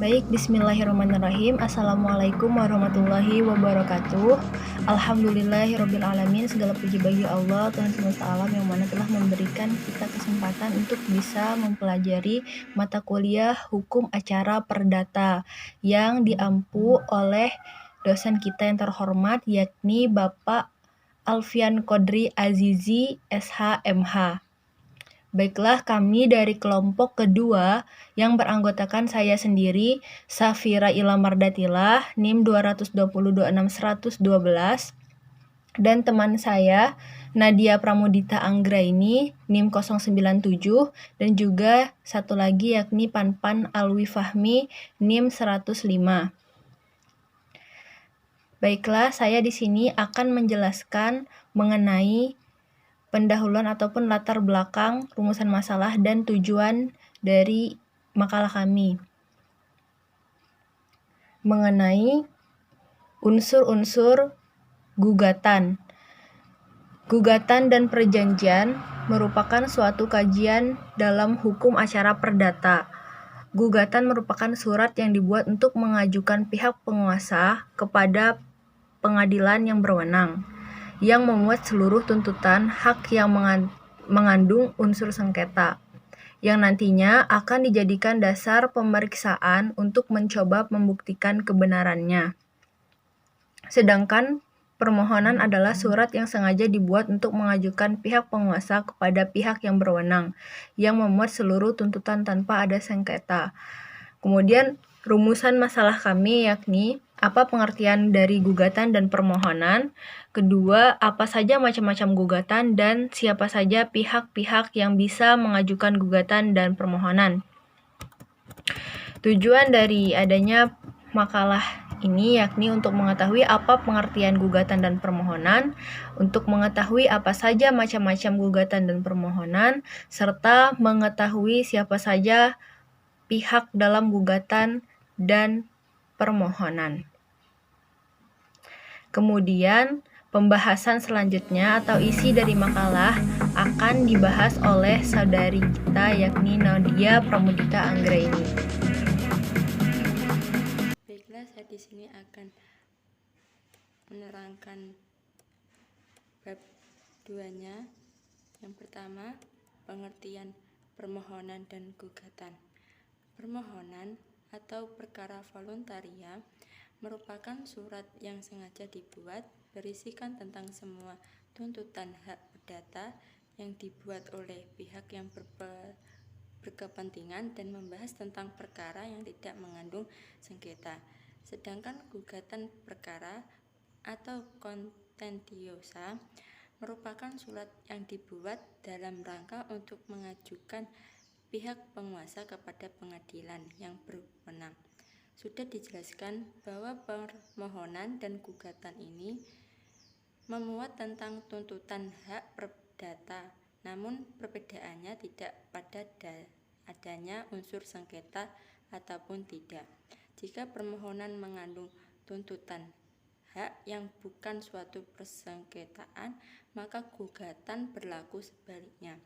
Baik, bismillahirrahmanirrahim. Assalamualaikum warahmatullahi wabarakatuh. Alhamdulillahirrabbilalamin. Segala puji bagi Allah, Tuhan semesta alam, yang mana telah memberikan kita kesempatan untuk bisa mempelajari mata kuliah Hukum Acara Perdata yang diampu oleh dosen kita yang terhormat, yakni Bapak Alfian Qodri Azizi, SH.MH. Baiklah, kami dari kelompok kedua yang beranggotakan saya sendiri, Safira Ilamardatila, NIM 2202612, dan teman saya, Nadia Pramudita Anggraini, NIM 097, dan juga satu lagi yakni Panpan Alwi Fahmi, NIM 105. Baiklah, saya di sini akan menjelaskan mengenai pendahuluan ataupun latar belakang rumusan masalah dan tujuan dari makalah kami mengenai unsur-unsur gugatan. Gugatan dan perjanjian merupakan suatu kajian dalam hukum acara perdata. Gugatan merupakan surat yang dibuat untuk mengajukan pihak penguasa kepada pengadilan yang berwenang, yang memuat seluruh tuntutan hak yang mengandung unsur sengketa, yang nantinya akan dijadikan dasar pemeriksaan untuk mencoba membuktikan kebenarannya. Sedangkan permohonan adalah surat yang sengaja dibuat untuk mengajukan pihak penguasa kepada pihak yang berwenang, yang memuat seluruh tuntutan tanpa ada sengketa. Kemudian rumusan masalah kami yakni apa pengertian dari gugatan dan permohonan. Kedua, apa saja macam-macam gugatan dan siapa saja pihak-pihak yang bisa mengajukan gugatan dan permohonan. Tujuan dari adanya makalah ini yakni untuk mengetahui apa pengertian gugatan dan permohonan, untuk mengetahui apa saja macam-macam gugatan dan permohonan, serta mengetahui siapa saja pihak dalam gugatan dan permohonan. Kemudian, pembahasan selanjutnya atau isi dari makalah akan dibahas oleh saudari kita yakni Nadia Pramudita Anggraini. Baiklah, saya di sini akan menerangkan bab 2-nya. Yang pertama, pengertian permohonan dan gugatan. Permohonan atau perkara voluntaria merupakan surat yang sengaja dibuat berisikan tentang semua tuntutan hak perdata yang dibuat oleh pihak yang berkepentingan dan membahas tentang perkara yang tidak mengandung sengketa. Sedangkan gugatan perkara atau kontentiosa merupakan surat yang dibuat dalam rangka untuk mengajukan pihak penguasa kepada pengadilan yang berwenang. Sudah dijelaskan bahwa permohonan dan gugatan ini memuat tentang tuntutan hak perdata, namun perbedaannya tidak pada adanya unsur sengketa ataupun tidak. Jika permohonan mengandung tuntutan hak yang bukan suatu persengketaan, maka gugatan berlaku sebaliknya.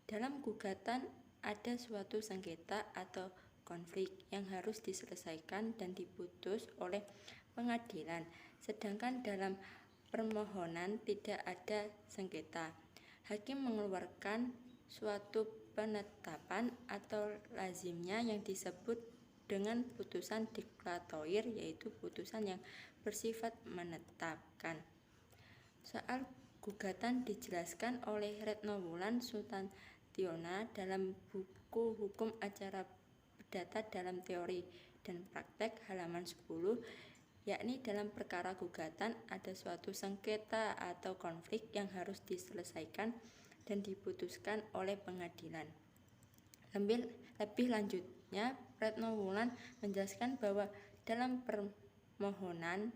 Dalam gugatan ada suatu sengketa atau konflik yang harus diselesaikan dan diputus oleh pengadilan, sedangkan dalam permohonan tidak ada sengketa. Hakim mengeluarkan suatu penetapan atau lazimnya yang disebut dengan putusan deklaratoir, yaitu putusan yang bersifat menetapkan. Soal gugatan dijelaskan oleh Retno Wulan Sutantiona dalam buku Hukum Acara Perdata dalam Teori dan Praktek halaman 10, yakni dalam perkara gugatan ada suatu sengketa atau konflik yang harus diselesaikan dan diputuskan oleh pengadilan. Lebih lanjutnya, Retno Wulan menjelaskan bahwa dalam permohonan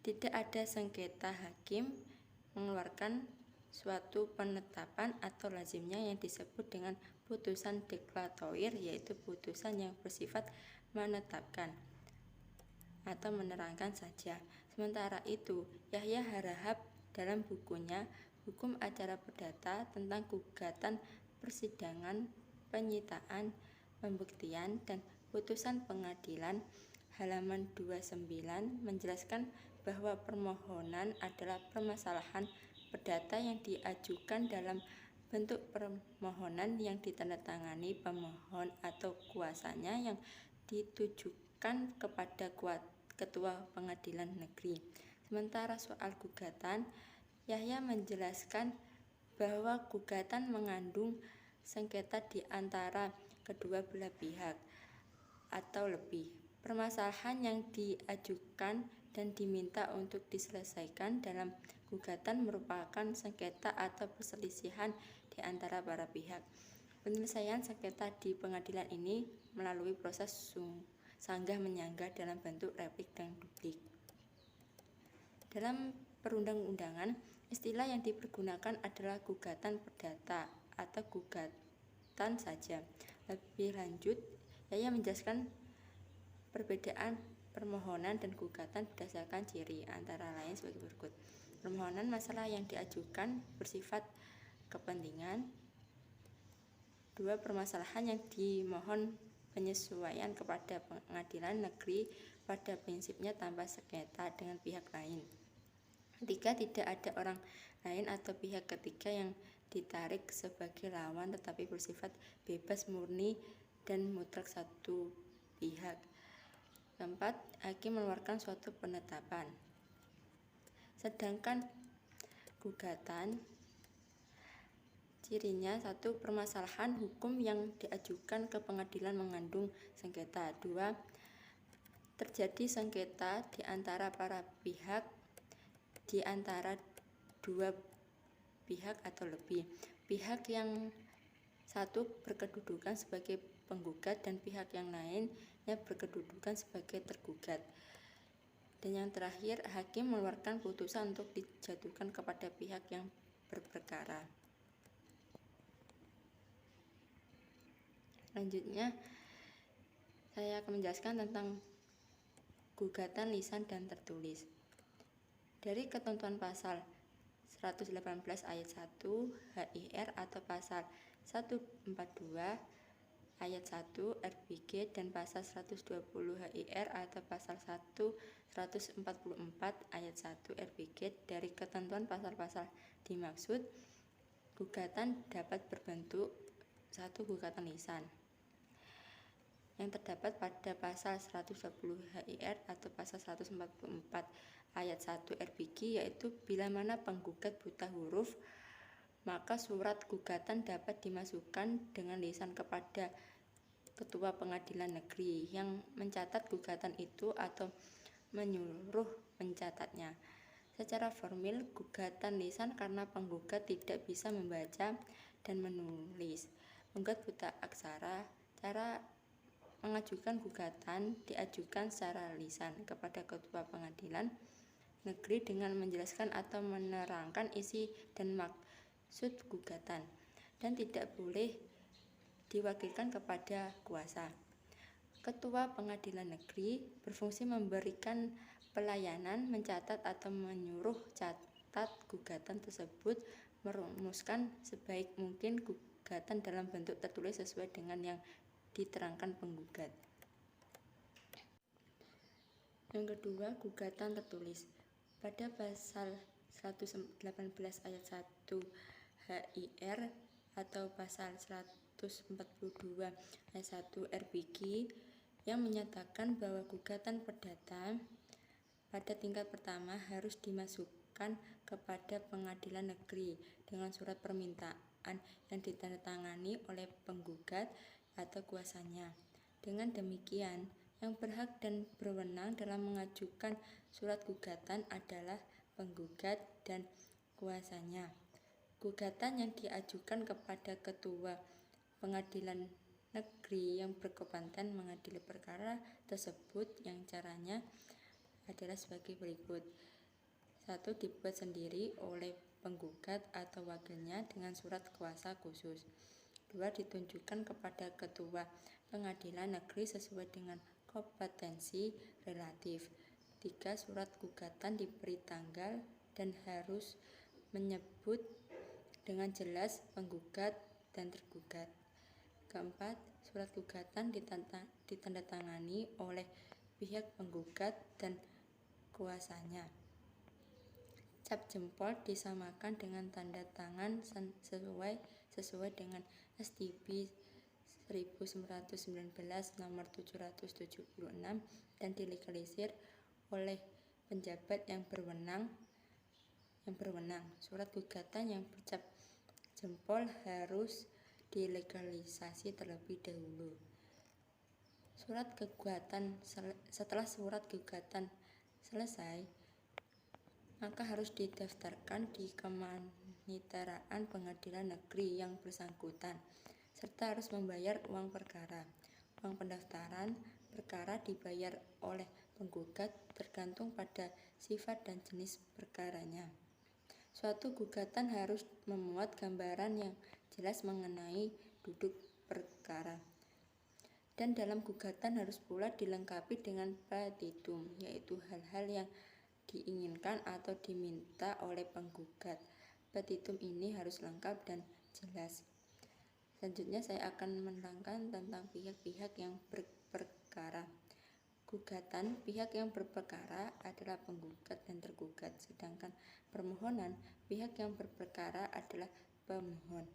tidak ada sengketa. Hakim mengeluarkan suatu penetapan atau lazimnya yang disebut dengan putusan deklaratoir, yaitu putusan yang bersifat menetapkan atau menerangkan saja. Sementara itu, Yahya Harahap dalam bukunya Hukum Acara Perdata tentang Gugatan Persidangan, Penyitaan, pembuktian dan putusan pengadilan halaman 29 menjelaskan bahwa permohonan adalah permasalahan perdata yang diajukan dalam bentuk permohonan yang ditandatangani pemohon atau kuasanya yang ditujukan kepada Ketua Pengadilan Negeri. Sementara soal gugatan, Yahya menjelaskan bahwa gugatan mengandung sengketa di antara kedua belah pihak atau lebih. Permasalahan yang diajukan dan diminta untuk diselesaikan dalam gugatan merupakan sengketa atau perselisihan di antara para pihak. Penyelesaian sengketa di pengadilan ini melalui proses sanggah menyanggah dalam bentuk replik dan duplik. Dalam perundang-undangan, istilah yang dipergunakan adalah gugatan perdata atau gugatan saja. Lebih lanjut, Yahya menjelaskan perbedaan permohonan dan gugatan berdasarkan ciri, antara lain sebagai berikut. Permohonan masalah yang diajukan bersifat kepentingan. 2. Permasalahan yang dimohon penyesuaian kepada pengadilan negeri pada prinsipnya tanpa sengketa dengan pihak lain. 3. Tidak ada orang lain atau pihak ketiga yang ditarik sebagai lawan tetapi bersifat bebas murni dan mutlak satu pihak. 4. Hakim mengeluarkan suatu penetapan. Sedangkan gugatan cirinya 1. Permasalahan hukum yang diajukan ke pengadilan mengandung sengketa. 2. Terjadi sengketa di antara para pihak, di antara dua pihak atau lebih. Pihak yang satu berkedudukan sebagai penggugat dan pihak yang lainnya berkedudukan sebagai tergugat. Dan yang terakhir, hakim mengeluarkan putusan untuk dijatuhkan kepada pihak yang berperkara. Selanjutnya, saya akan menjelaskan tentang gugatan lisan dan tertulis. Dari ketentuan pasal 118 ayat 1 HIR atau pasal 142 ayat 1 RBG dan pasal 120 HIR atau pasal 144 ayat 1 RBG, dari ketentuan pasal-pasal dimaksud, gugatan dapat berbentuk 1. Gugatan lisan yang terdapat pada pasal 120 HIR atau pasal 144 ayat 1 RBG, yaitu bila mana penggugat buta huruf, maka surat gugatan dapat dimasukkan dengan lisan kepada Ketua Pengadilan Negeri yang mencatat gugatan itu atau menyuruh mencatatnya. Secara formil, gugatan lisan karena penggugat tidak bisa membaca dan menulis. Penggugat buta aksara. Cara mengajukan gugatan diajukan secara lisan kepada Ketua Pengadilan Negeri dengan menjelaskan atau menerangkan isi dan maksud gugatan, dan tidak boleh diwakilkan kepada kuasa. Ketua Pengadilan Negeri berfungsi memberikan pelayanan, mencatat atau menyuruh catat gugatan tersebut, merumuskan sebaik mungkin gugatan dalam bentuk tertulis sesuai dengan yang diterangkan penggugat. Yang kedua, gugatan tertulis. Pada pasal 118 ayat 1 HIR atau pasal 142 ayat 1 RBG yang menyatakan bahwa gugatan perdata pada tingkat pertama harus dimasukkan kepada pengadilan negeri dengan surat permintaan yang ditandatangani oleh penggugat atau kuasanya. Dengan demikian, yang berhak dan berwenang dalam mengajukan surat gugatan adalah penggugat dan kuasanya. Gugatan yang diajukan kepada Ketua Pengadilan Negeri yang berkompeten mengadili perkara tersebut yang caranya adalah sebagai berikut. 1. Dibuat sendiri oleh penggugat atau wakilnya dengan surat kuasa khusus. 2. Ditunjukkan kepada Ketua Pengadilan Negeri sesuai dengan kompetensi relatif. 3. Surat gugatan diberi tanggal dan harus menyebut dengan jelas penggugat dan tergugat. Keempat, surat gugatan ditandatangani oleh pihak penggugat dan kuasanya. Cap jempol disamakan dengan tanda tangan sesuai dengan STB 1919 nomor 776 dan dilegalisir oleh penjabat yang berwenang. Surat gugatan yang bercap jempol harus dilegalisasi terlebih dahulu. Setelah surat gugatan selesai, maka harus didaftarkan di Kemaniteraan Pengadilan Negeri yang bersangkutan, serta harus membayar uang perkara. Uang pendaftaran perkara dibayar oleh penggugat bergantung pada sifat dan jenis perkaranya. Suatu gugatan harus memuat gambaran yang jelas mengenai duduk perkara. Dan dalam gugatan harus pula dilengkapi dengan petitum, yaitu hal-hal yang diinginkan atau diminta oleh penggugat. Petitum ini harus lengkap dan jelas. Selanjutnya saya akan menerangkan tentang pihak-pihak yang berperkara. Gugatan, pihak yang berperkara adalah penggugat dan tergugat, sedangkan permohonan, pihak yang berperkara adalah pemohon.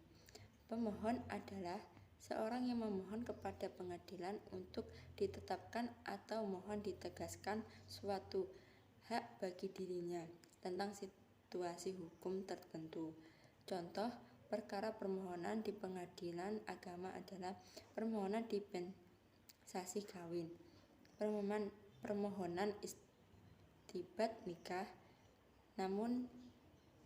Pemohon adalah seorang yang memohon kepada pengadilan untuk ditetapkan atau mohon ditegaskan suatu hak bagi dirinya tentang situasi hukum tertentu. Contoh perkara permohonan di pengadilan agama adalah permohonan dispensasi kawin, permohonan istibat nikah, namun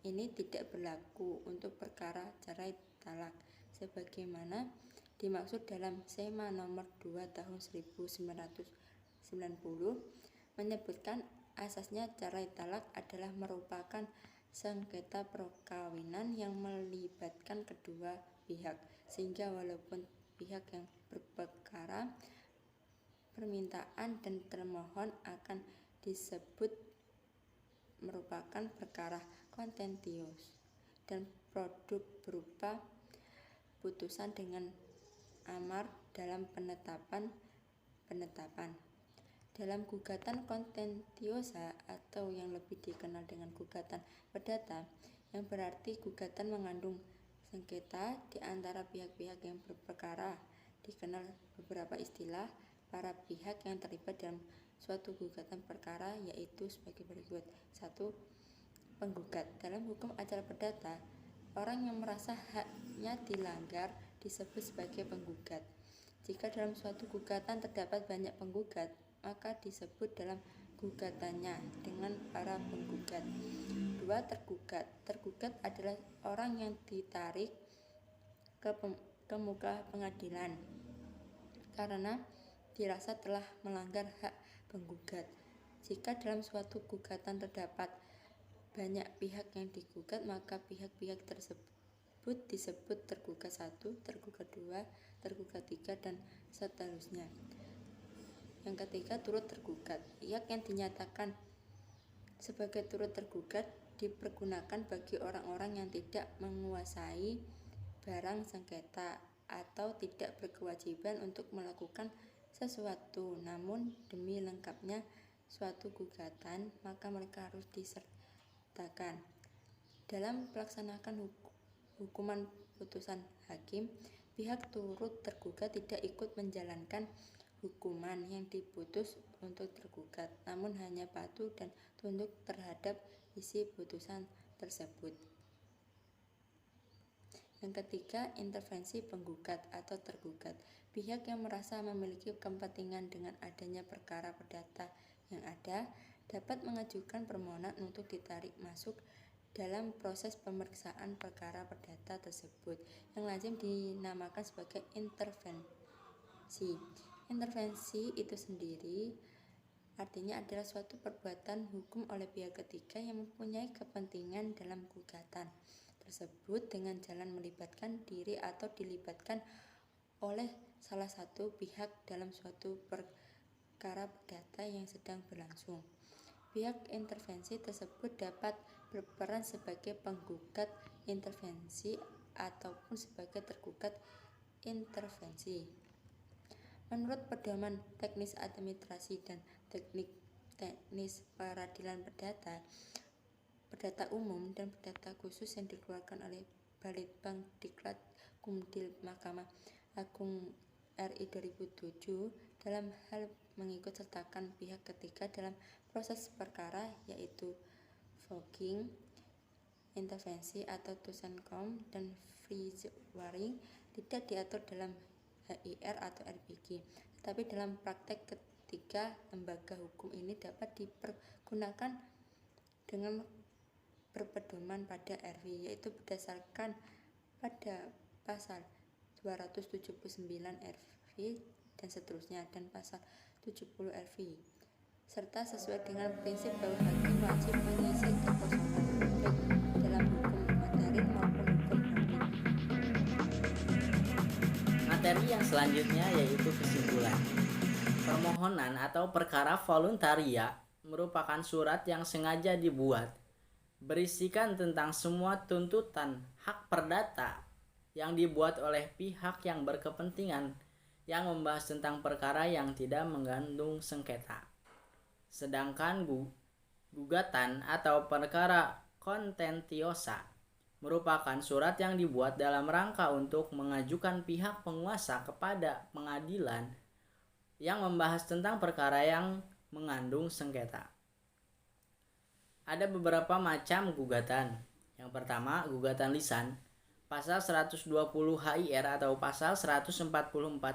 ini tidak berlaku untuk perkara cerai talak, sebagaimana dimaksud dalam SEMA nomor 2 tahun 1990 menyebutkan asasnya cerai talak adalah merupakan sengketa perkawinan yang melibatkan kedua pihak, sehingga walaupun pihak yang berperkara, permintaan dan termohon akan disebut merupakan perkara kontentius dan produk berupa putusan dengan amar dalam penetapan. Dalam gugatan kontentiosa atau yang lebih dikenal dengan gugatan perdata, yang berarti gugatan mengandung sengketa di antara pihak-pihak yang berperkara, dikenal beberapa istilah para pihak yang terlibat dalam suatu gugatan perkara, yaitu sebagai berikut. 1. Penggugat. Dalam hukum acara perdata, orang yang merasa haknya dilanggar disebut sebagai penggugat. Jika dalam suatu gugatan terdapat banyak penggugat, maka disebut dalam gugatannya dengan para penggugat. 2. Tergugat. Tergugat adalah orang yang ditarik ke muka pengadilan karena dirasa telah melanggar hak penggugat. Jika dalam suatu gugatan terdapat banyak pihak yang digugat, maka pihak-pihak tersebut disebut tergugat 1, tergugat 2, tergugat 3, dan seterusnya. Yang ketiga, turut tergugat. Pihak yang dinyatakan sebagai turut tergugat dipergunakan bagi orang-orang yang tidak menguasai barang sengketa atau tidak berkewajiban untuk melakukan sesuatu, namun demi lengkapnya suatu gugatan, maka mereka harus disertakan dalam melaksanakan hukuman putusan hakim. Pihak turut tergugat tidak ikut menjalankan hukuman yang diputus untuk tergugat, namun hanya patuh dan tunduk terhadap isi putusan tersebut. Yang ketiga, intervensi penggugat atau tergugat. Pihak yang merasa memiliki kepentingan dengan adanya perkara perdata yang ada dapat mengajukan permohonan untuk ditarik masuk dalam proses pemeriksaan perkara perdata tersebut, yang lazim dinamakan sebagai intervensi. Intervensi itu sendiri artinya adalah suatu perbuatan hukum oleh pihak ketiga yang mempunyai kepentingan dalam gugatan tersebut dengan jalan melibatkan diri atau dilibatkan oleh salah satu pihak dalam suatu perkara perdata yang sedang berlangsung. Pihak intervensi tersebut dapat berperan sebagai penggugat intervensi ataupun sebagai tergugat intervensi. Menurut pedoman teknis administrasi dan teknis peradilan perdata umum dan perdata khusus yang dikeluarkan oleh Balitbank Diklat Kumdil Mahkamah Agung RI 2007 dalam hal mengikut sertakan pihak ketiga dalam proses perkara, yaitu fogging, intervensi atau Tusenkom, dan freezewaring, tidak diatur dalam HIR atau RBG, tetapi dalam praktek ketiga lembaga hukum ini dapat dipergunakan dengan berpedoman pada RV, yaitu berdasarkan pada pasal 279 RV dan seterusnya, dan pasal 70 RV, serta sesuai dengan prinsip bahwa hakim wajib mengisi kekosongan baik dalam hukum materi maupun hukum praktik. Materi yang selanjutnya yaitu kesimpulan. Permohonan atau perkara voluntaria merupakan surat yang sengaja dibuat berisikan tentang semua tuntutan hak perdata yang dibuat oleh pihak yang berkepentingan yang membahas tentang perkara yang tidak mengandung sengketa. Sedangkan gugatan atau perkara kontentiosa merupakan surat yang dibuat dalam rangka untuk mengajukan pihak penguasa kepada pengadilan yang membahas tentang perkara yang mengandung sengketa. Ada beberapa macam gugatan. Yang pertama, gugatan lisan, pasal 120 HIR atau pasal 144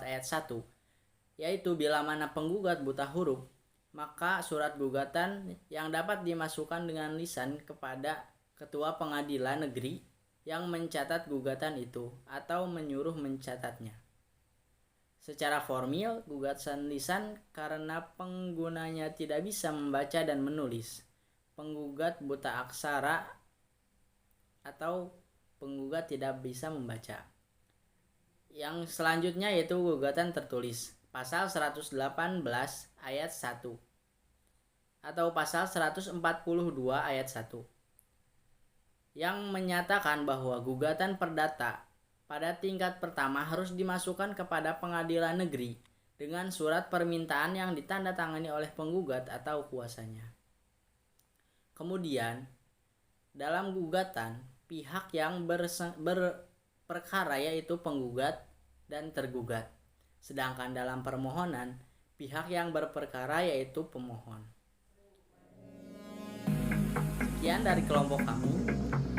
ayat 1, yaitu bila mana penggugat buta huruf, maka surat gugatan yang dapat dimasukkan dengan lisan kepada ketua pengadilan negeri yang mencatat gugatan itu atau menyuruh mencatatnya. Secara formil, gugatan lisan karena penggunanya tidak bisa membaca dan menulis, penggugat buta aksara, atau penggugat tidak bisa membaca. Yang selanjutnya yaitu gugatan tertulis, pasal 118 ayat 1 atau pasal 142 ayat 1, yang menyatakan bahwa gugatan perdata pada tingkat pertama harus dimasukkan kepada pengadilan negeri dengan surat permintaan yang ditandatangani oleh penggugat atau kuasanya. Kemudian, dalam gugatan, pihak yang berperkara yaitu penggugat dan tergugat. Sedangkan dalam permohonan, pihak yang berperkara yaitu pemohon. Sekian dari kelompok kami.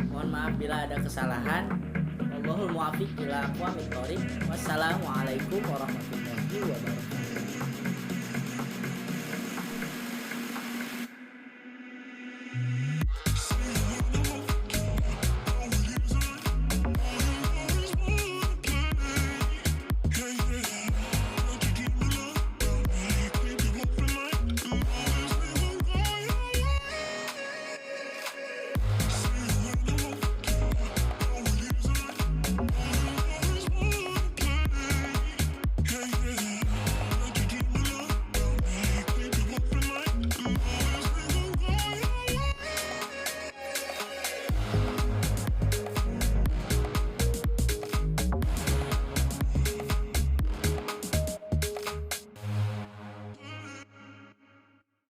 Mohon maaf bila ada kesalahan. Wallahul muwaffiq ila aqwamit thoriq. Wassalamualaikum warahmatullahi wabarakatuh.